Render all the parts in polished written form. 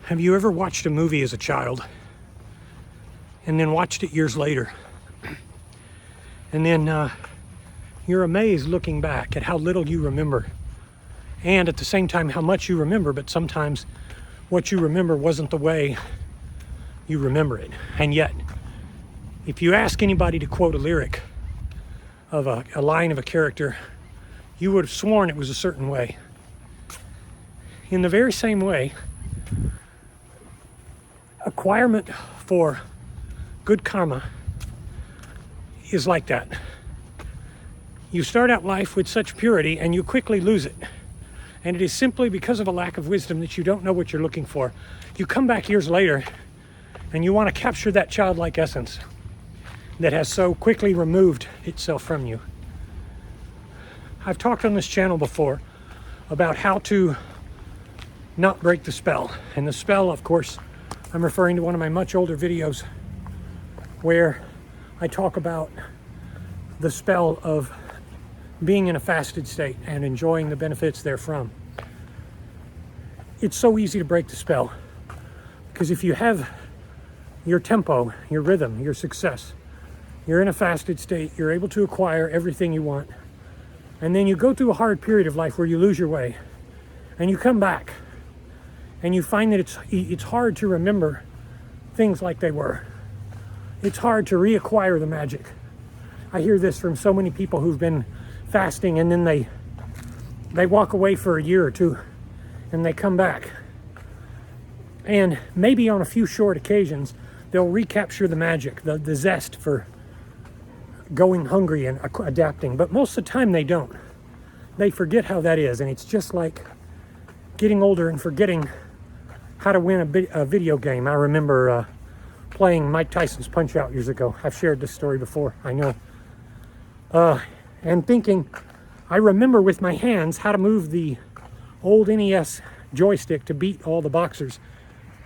Have you ever watched a movie as a child and then watched it years later? And then you're amazed looking back at how little you remember, and at the same time how much you remember, but sometimes what you remember wasn't the way you remember it. And yet, if you ask anybody to quote a lyric of a line of a character, you would have sworn it was a certain way. In the very same way, acquirement for good karma is like that. You start out life with such purity and you quickly lose it. And it is simply because of a lack of wisdom that you don't know what you're looking for. You come back years later and you want to capture that childlike essence that has so quickly removed itself from you. I've talked on this channel before about how to not break the spell. And the spell, of course, I'm referring to one of my much older videos where I talk about the spell of being in a fasted state and enjoying the benefits therefrom. It's so easy to break the spell because if you have your tempo, your rhythm, your success, you're in a fasted state, you're able to acquire everything you want, and then you go through a hard period of life where you lose your way and you come back and you find that it's hard to remember things like they were. It's hard to reacquire the magic. I hear this from so many people who've been fasting and then they walk away for a year or two and they come back. And maybe on a few short occasions, they'll recapture the magic, the zest for going hungry and adapting. But most of the time they don't. They forget how that is. And it's just like getting older and forgetting how to win a video game. I remember playing Mike Tyson's Punch-Out years ago. I've shared this story before, I know. And thinking, I remember with my hands how to move the old NES joystick to beat all the boxers,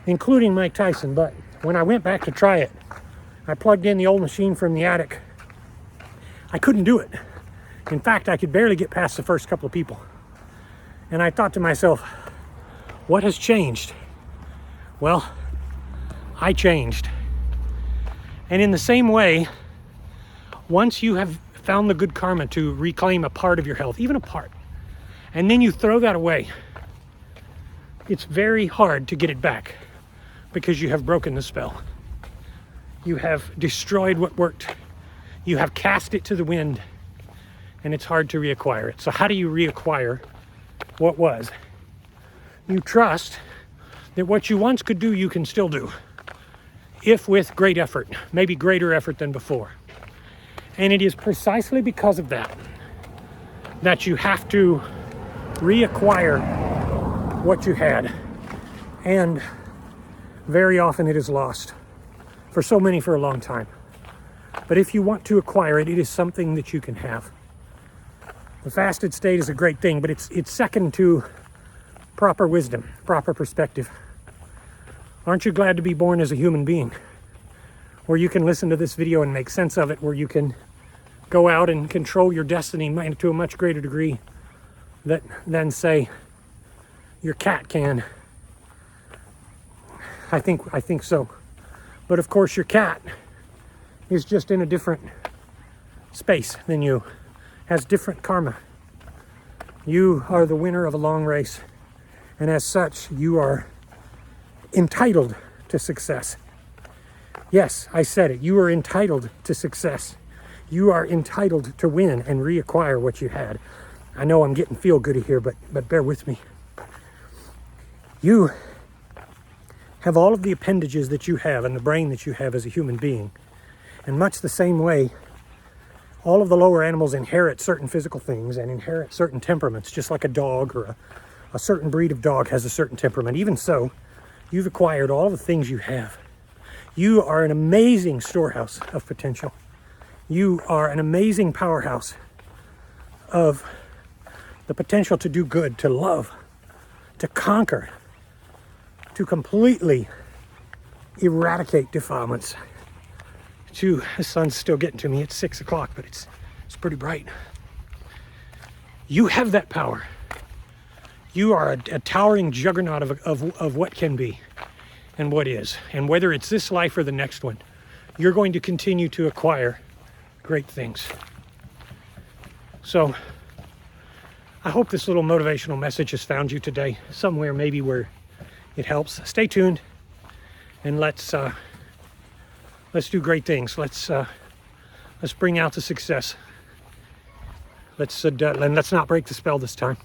including Mike Tyson. But when I went back to try it, I plugged in the old machine from the attic. I couldn't do it. In fact, I could barely get past the first couple of people. And I thought to myself, what has changed? Well, I changed. And in the same way, once you have found the good karma to reclaim a part of your health, even a part, and then you throw that away, it's very hard to get it back because you have broken the spell. You have destroyed what worked. You have cast it to the wind, and it's hard to reacquire it. So how do you reacquire what was? You trust that what you once could do, you can still do, if with great effort, maybe greater effort than before. And it is precisely because of that that you have to reacquire what you had. And very often it is lost. For so many for a long time. But if you want to acquire it, it is something that you can have. The fasted state is a great thing, but it's second to proper wisdom, proper perspective. Aren't you glad to be born as a human being? Where you can listen to this video and make sense of it, where you can go out and control your destiny to a much greater degree than, say, your cat can. I think so. But of course your cat is just in a different space than you, has different karma. You are the winner of a long race, and as such, you are entitled to success. Yes, I said it. You are entitled to success. You are entitled to win and reacquire what you had. I know I'm getting feel-goody here, but bear with me. You have all of the appendages that you have and the brain that you have as a human being. In much the same way, all of the lower animals inherit certain physical things and inherit certain temperaments, just like a dog or a certain breed of dog has a certain temperament. Even so, you've acquired all of the things you have. You are an amazing storehouse of potential. You are an amazing powerhouse of the potential to do good, to love, to conquer, to completely eradicate defilements. The sun's still getting to me. It's 6 o'clock, but it's pretty bright. You have that power. You are a towering juggernaut of what can be. and what is. And whether it's this life or the next one, you're going to continue to acquire great things. So I hope this little motivational message has found you today, somewhere maybe where it helps. Stay tuned, and let's do great things. Let's bring out the success. Let's not break the spell this time.